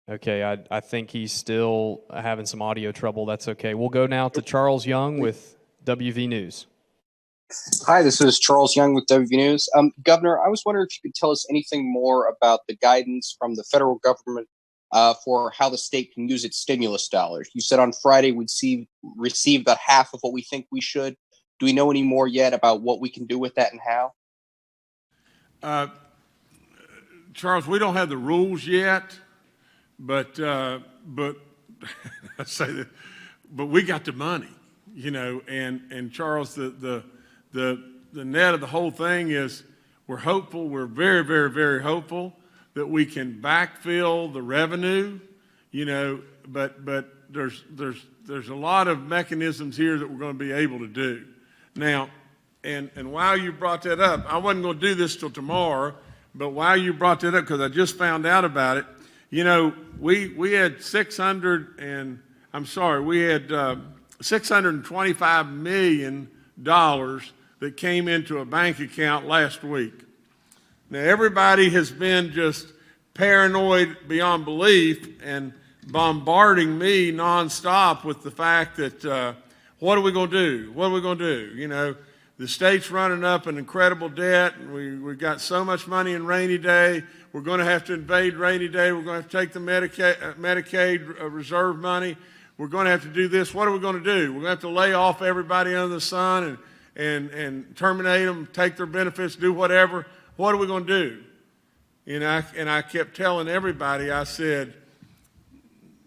B: Okay, I think he's still having some audio trouble. That's okay. We'll go now to Charles Young with WV News.
N: Hi, this is Charles Young with WV News. Governor, I was wondering if you could tell us anything more about the guidance from the federal government for how the state can use its stimulus dollars. You said on Friday we'd receive about half of what we think we should. Do we know any more yet about what we can do with that and how?
A: Charles, we don't have the rules yet. But I say that, but we got the money, you know, and Charles, the net of the whole thing is we're hopeful. We're very, very, very hopeful that we can backfill the revenue, you know, but there's a lot of mechanisms here that we're going to be able to do. Now, and while you brought that up, I wasn't going to do this till tomorrow, but while you brought that up, because I just found out about it, you know, we had $625 million that came into a bank account last week. Now, everybody has been just paranoid beyond belief and bombarding me nonstop with the fact that, what are we going to do? What are we going to do? You know, the state's running up an incredible debt. We've got so much money in rainy day. We're going to have to invade rainy day. We're going to have to take the Medicaid reserve money. We're going to have to do this. What are we going to do? We're going to have to lay off everybody under the sun and terminate them, take their benefits, do whatever. What are we going to do? And I kept telling everybody, I said,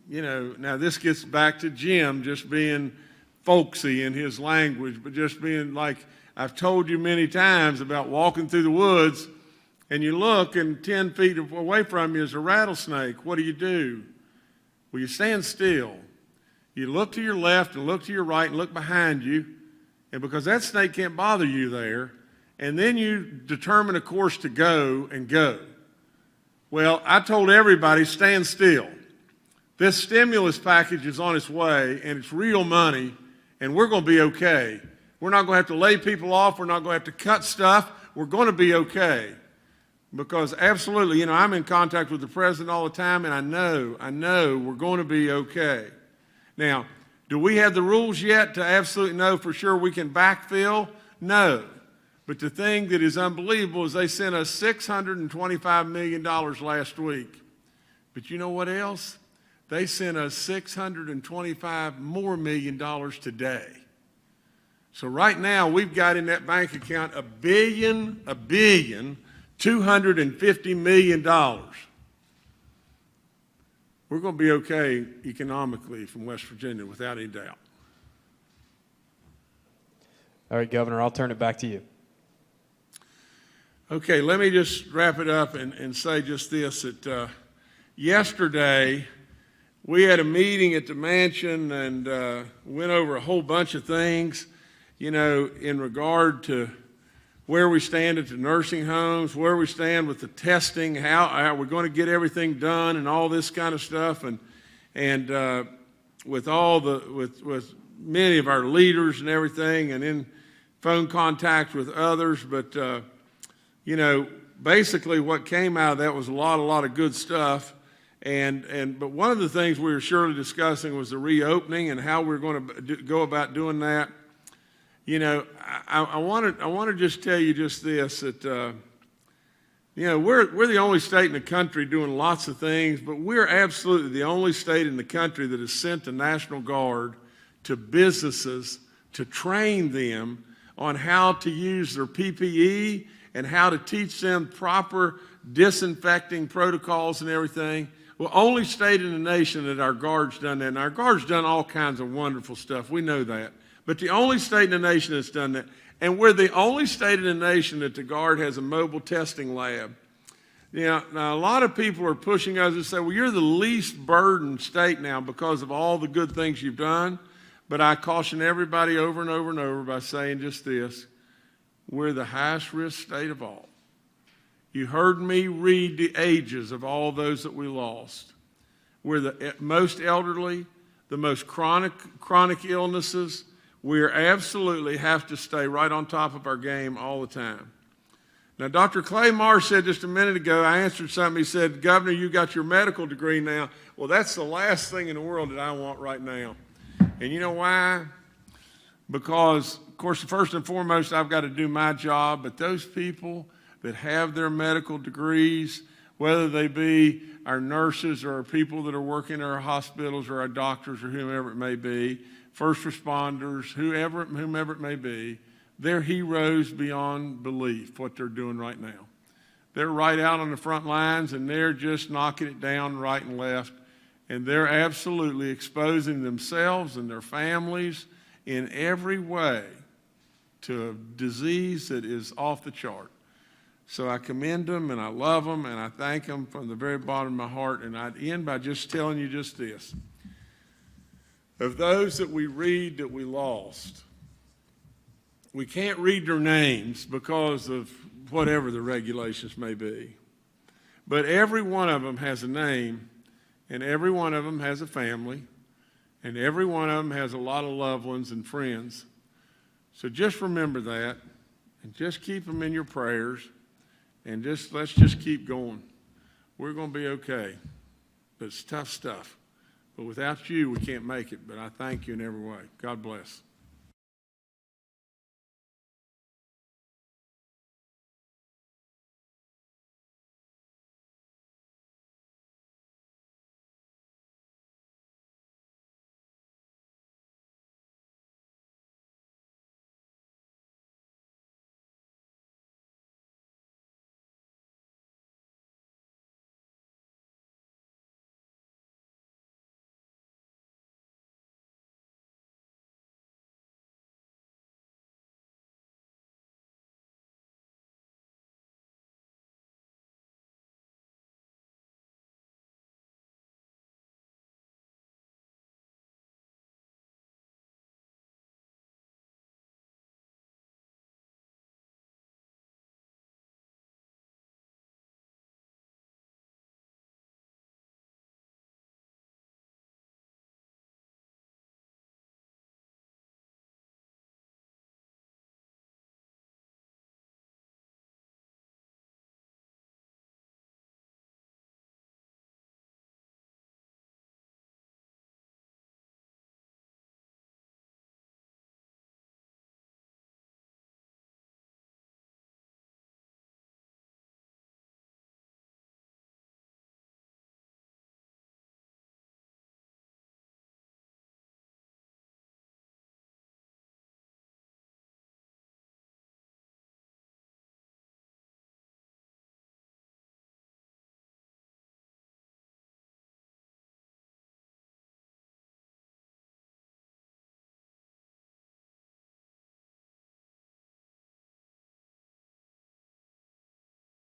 A: you know, now this gets back to Jim just being folksy in his language, but just being like, I've told you many times about walking through the woods and you look and 10 feet away from you is a rattlesnake. What do? Well, you stand still. You look to your left and look to your right and look behind you, and because that snake can't bother you there, and then you determine a course to go and go. Well, I told everybody, stand still. This stimulus package is on its way, and it's real money, and we're going to be okay. We're not going to have to lay people off. We're not going to have to cut stuff. We're going to be okay. Because absolutely, you know, I'm in contact with the president all the time, and I know we're going to be okay. Now, do we have the rules yet to absolutely know for sure we can backfill? No. But the thing that is unbelievable is they sent us $625 million last week. But you know what else? They sent us $625 more million today. So right now we've got in that bank account $1,250 million. We're going to be okay economically from West Virginia without any doubt.
B: All right, Governor, I'll turn it back to you.
A: Okay, let me just wrap it up and say just this, that yesterday we had a meeting at the mansion and went over a whole bunch of things, you know, in regard to where we stand at the nursing homes, where we stand with the testing, how we're going to get everything done and all this kind of stuff, and with many of our leaders and everything, and in phone contact with others. But you know, basically what came out of that was a lot of good stuff. But one of the things we were surely discussing was the reopening and how we're going to go about doing that. You know, I want to just tell you just this, that you know, we're the only state in the country doing lots of things, but we're absolutely the only state in the country that has sent the National Guard to businesses to train them on how to use their PPE and how to teach them proper disinfecting protocols and everything. Well, only state in the nation that our Guard's done that. And our Guard's done all kinds of wonderful stuff. We know that. But the only state in the nation that's done that. And we're the only state in the nation that the Guard has a mobile testing lab. You know, now a lot of people are pushing us to say, well, you're the least burdened state now because of all the good things you've done. But I caution everybody over and over and over by saying just this. We're the highest risk state of all. You heard me read the ages of all those that we lost. We're the most elderly, the most chronic illnesses. We absolutely have to stay right on top of our game all the time. Now, Dr. Clay Marsh said just a minute ago, I answered something, he said, Governor, you got your medical degree now. Well, that's the last thing in the world that I want right now. And you know why? Because, of course, first and foremost, I've got to do my job, but those people that have their medical degrees, whether they be our nurses or our people that are working in our hospitals or our doctors or whomever it may be, first responders, whomever it may be, they're heroes beyond belief, what they're doing right now. They're right out on the front lines, and they're just knocking it down right and left, and they're absolutely exposing themselves and their families in every way to a disease that is off the chart. So I commend them and I love them and I thank them from the very bottom of my heart. And I'd end by just telling you just this. Of those that we read that we lost, we can't read their names because of whatever the regulations may be. But every one of them has a name, and every one of them has a family, and every one of them has a lot of loved ones and friends. So just remember that, and just keep them in your prayers, and let's just keep going. We're going to be okay. But it's tough stuff. But without you, we can't make it. But I thank you in every way. God bless.